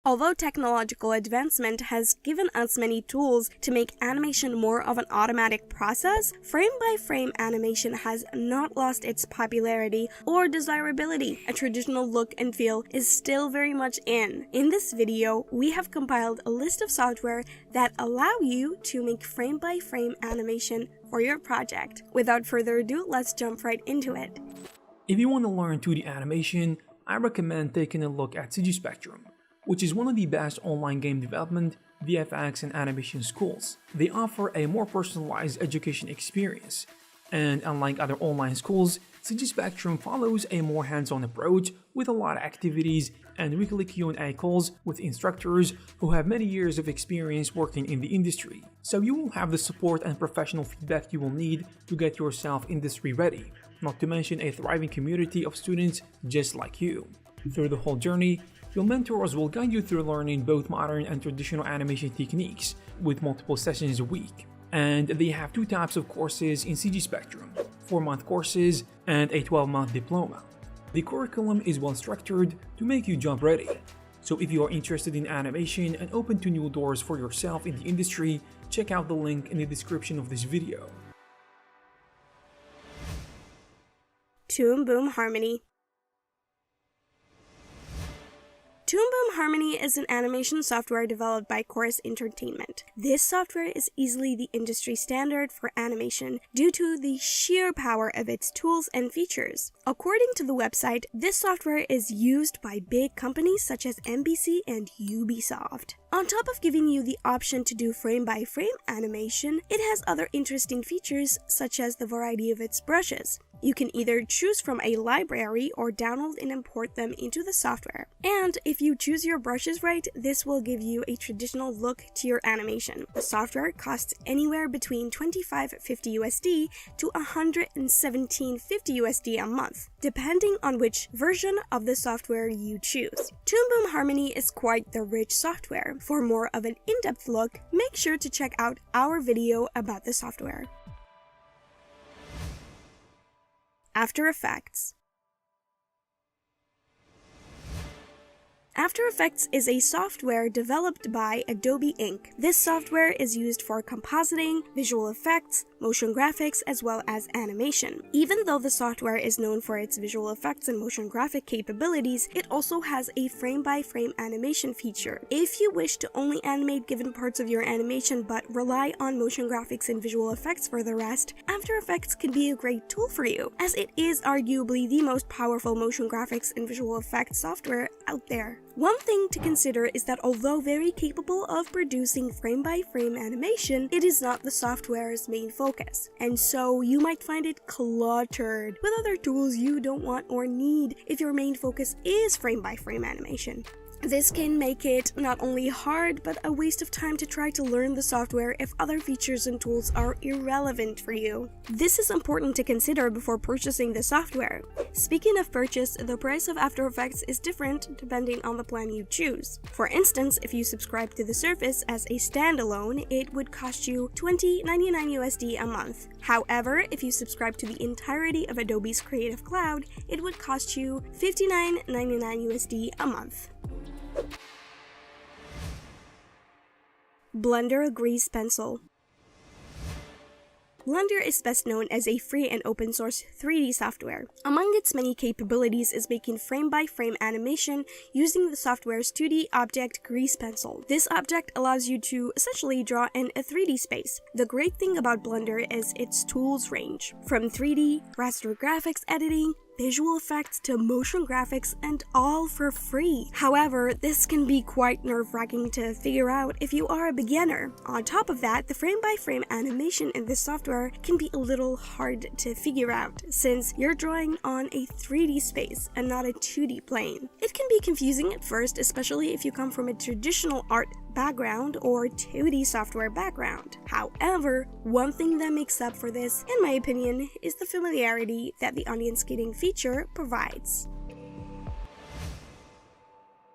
Although technological advancement has given us many tools to make animation more of an automatic process, frame-by-frame animation has not lost its popularity or desirability. A traditional look and feel is still very much in. In this video, we have compiled a list of software that allow you to make frame-by-frame animation for your project. Without further ado, let's jump right into it. If you want to learn 2D animation, I recommend taking a look at CG Spectrum, which is one of the best online game development, VFX, and animation schools. They offer a more personalized education experience, and unlike other online schools, CG Spectrum follows a more hands-on approach with a lot of activities and weekly Q&A calls with instructors who have many years of experience working in the industry. So you will have the support and professional feedback you will need to get yourself industry ready, not to mention a thriving community of students just like you. Through the whole journey, your mentors will guide you through learning both modern and traditional animation techniques with multiple sessions a week. And they have 2 types of courses in CG Spectrum, 4-month courses and a 12-month diploma. The curriculum is well structured to make you job ready. So if you are interested in animation and open to new doors for yourself in the industry, check out the link in the description of this video. Toon Boom Harmony. Toon Boom Harmony is an animation software developed by Chorus Entertainment. This software is easily the industry standard for animation due to the sheer power of its tools and features. According to the website, this software is used by big companies such as NBC and Ubisoft. On top of giving you the option to do frame-by-frame animation, it has other interesting features such as the variety of its brushes. You can either choose from a library or download and import them into the software. And if you choose your brushes right, this will give you a traditional look to your animation. The software costs anywhere between $25.50 USD to $117.50 USD a month, depending on which version of the software you choose. Toon Boom Harmony is quite the rich software. For more of an in-depth look, make sure to check out our video about the software. After Effects. After Effects is a software developed by Adobe Inc. This software is used for compositing, visual effects, motion graphics, as well as animation. Even though the software is known for its visual effects and motion graphic capabilities, it also has a frame-by-frame animation feature. If you wish to only animate given parts of your animation but rely on motion graphics and visual effects for the rest, After Effects can be a great tool for you, as it is arguably the most powerful motion graphics and visual effects software out there. One thing to consider is that although very capable of producing frame-by-frame animation, it is not the software's main focus, and so you might find it cluttered with other tools you don't want or need if your main focus is frame-by-frame animation. This can make it not only hard, but a waste of time to try to learn the software if other features and tools are irrelevant for you. This is important to consider before purchasing the software. Speaking of purchase, the price of After Effects is different depending on the plan you choose. For instance, if you subscribe to the service as a standalone, it would cost you $20.99 USD a month. However, if you subscribe to the entirety of Adobe's Creative Cloud, it would cost you $59.99 USD a month. Blender Grease Pencil. Blender is best known as a free and open source 3D software. Among its many capabilities is making frame-by-frame animation using the software's 2D object Grease Pencil. This object allows you to essentially draw in a 3D space. The great thing about Blender is its tools range, from 3D, raster graphics editing, visual effects to motion graphics, and all for free. However, this can be quite nerve-wracking to figure out if you are a beginner. On top of that, the frame-by-frame animation in this software can be a little hard to figure out, since you're drawing on a 3D space and not a 2D plane. It can be confusing at first, especially if you come from a traditional art background or 2D software background. However, one thing that makes up for this, in my opinion, is the familiarity that the onion scaling feature provides.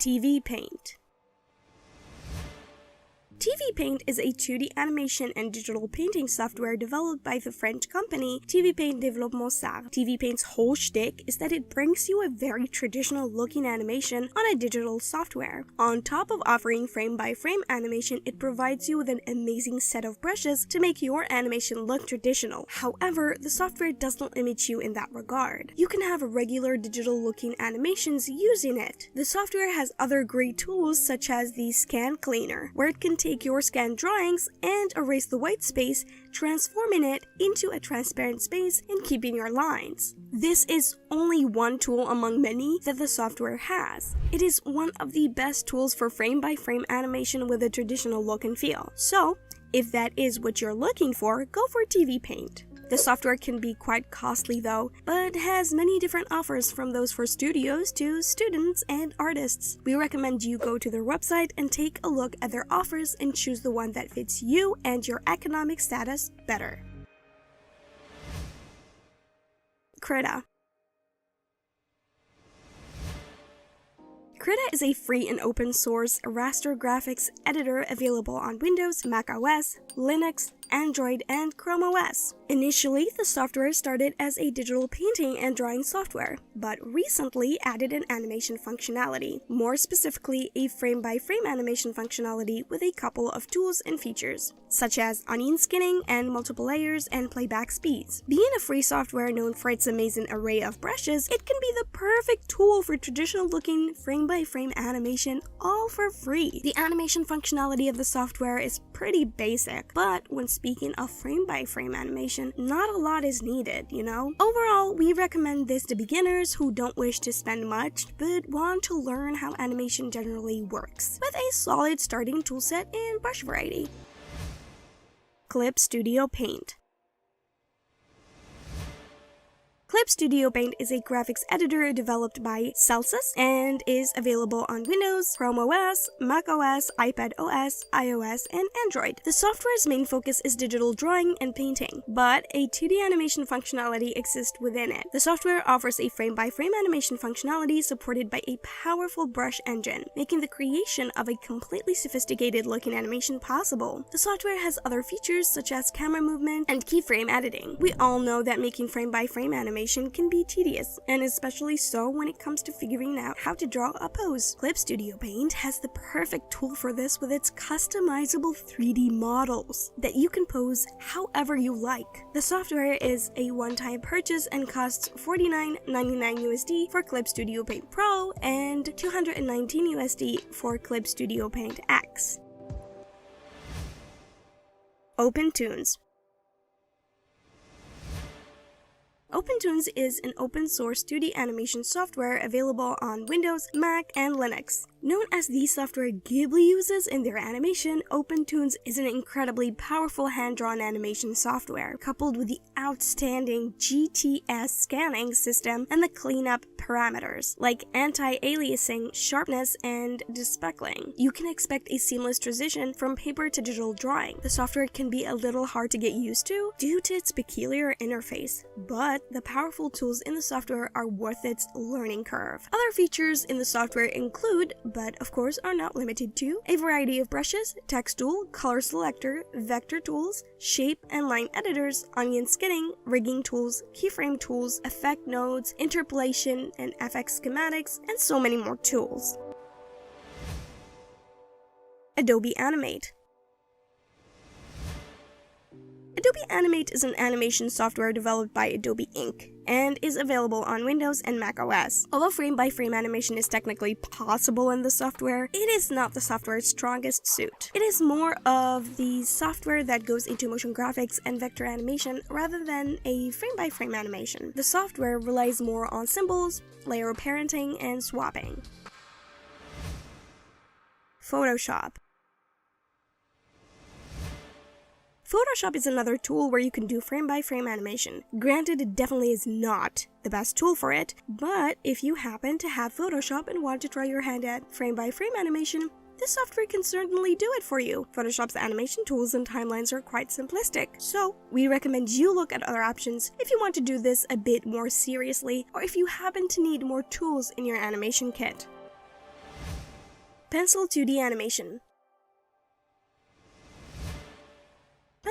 TV Paint. TV Paint is a 2D animation and digital painting software developed by the French company TV Paint Développement SAR. TV Paint's whole shtick is that it brings you a very traditional looking animation on a digital software. On top of offering frame-by-frame animation, it provides you with an amazing set of brushes to make your animation look traditional. However, the software doesn't limit you in that regard. You can have regular digital looking animations using it. The software has other great tools such as the Scan Cleaner, where it can take your scanned drawings and erase the white space, transforming it into a transparent space and keeping your lines. This is only one tool among many that the software has. It is one of the best tools for frame-by-frame animation with a traditional look and feel. So, if that is what you're looking for, go for TV Paint. The software can be quite costly though, but has many different offers from those for studios to students and artists. We recommend you go to their website and take a look at their offers and choose the one that fits you and your economic status better. Krita. Krita is a free and open source raster graphics editor available on Windows, Mac OS, Linux, Android, and Chrome OS. Initially, the software started as a digital painting and drawing software, but recently added an animation functionality, more specifically a frame-by-frame animation functionality with a couple of tools and features, such as onion skinning and multiple layers and playback speeds. Being a free software known for its amazing array of brushes, it can be the perfect tool for traditional-looking frame-by-frame animation, all for free. The animation functionality of the software is pretty basic, but when speaking of frame-by-frame animation, not a lot is needed, you know? Overall, we recommend this to beginners who don't wish to spend much but want to learn how animation generally works, with a solid starting toolset and brush variety. Clip Studio Paint. Clip Studio Paint is a graphics editor developed by Celsius and is available on Windows, Chrome OS, Mac OS, iPad OS, iOS, and Android. The software's main focus is digital drawing and painting, but a 2D animation functionality exists within it. The software offers a frame-by-frame animation functionality supported by a powerful brush engine, making the creation of a completely sophisticated-looking animation possible. The software has other features such as camera movement and keyframe editing. We all know that making frame-by-frame animation can be tedious, and especially so when it comes to figuring out how to draw a pose. Clip Studio Paint has the perfect tool for this with its customizable 3D models that you can pose however you like. The software is a one-time purchase and costs $49.99 USD for Clip Studio Paint Pro and $219 USD for Clip Studio Paint X. OpenToonz. OpenToonz is an open-source 2D animation software available on Windows, Mac, and Linux. Known as the software Ghibli uses in their animation, OpenToonz is an incredibly powerful hand-drawn animation software, coupled with the outstanding GTS scanning system and the cleanup parameters, like anti-aliasing, sharpness, and despeckling. You can expect a seamless transition from paper to digital drawing. The software can be a little hard to get used to due to its peculiar interface, but the powerful tools in the software are worth its learning curve. Other features in the software include, but of course are not limited to, a variety of brushes, text tool, color selector, vector tools, shape and line editors, onion skinning, rigging tools, keyframe tools, effect nodes, interpolation, and FX schematics, and so many more tools. Adobe Animate. Adobe Animate is an animation software developed by Adobe Inc. and is available on Windows and Mac OS. Although frame-by-frame animation is technically possible in the software, it is not the software's strongest suit. It is more of the software that goes into motion graphics and vector animation rather than a frame-by-frame animation. The software relies more on symbols, layer parenting, and swapping. Photoshop. Photoshop is another tool where you can do frame-by-frame animation. Granted, it definitely is not the best tool for it, but if you happen to have Photoshop and want to try your hand at frame-by-frame animation, this software can certainly do it for you. Photoshop's animation tools and timelines are quite simplistic, so we recommend you look at other options if you want to do this a bit more seriously, or if you happen to need more tools in your animation kit. Pencil 2D Animation.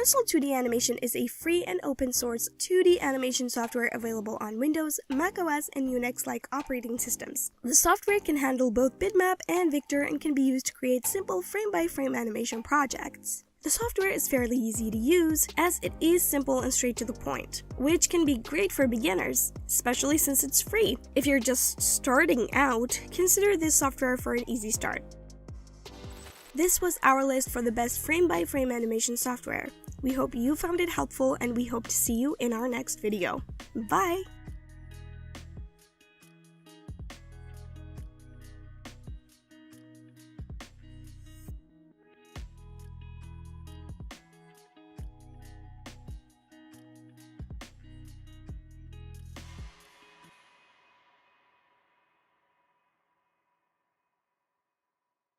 Pencil 2D Animation is a free and open source 2D animation software available on Windows, macOS, and Unix-like operating systems. The software can handle both bitmap and vector and can be used to create simple frame-by-frame animation projects. The software is fairly easy to use, as it is simple and straight to the point, which can be great for beginners, especially since it's free. If you're just starting out, consider this software for an easy start. This was our list for the best frame-by-frame animation software. We hope you found it helpful, and we hope to see you in our next video. Bye!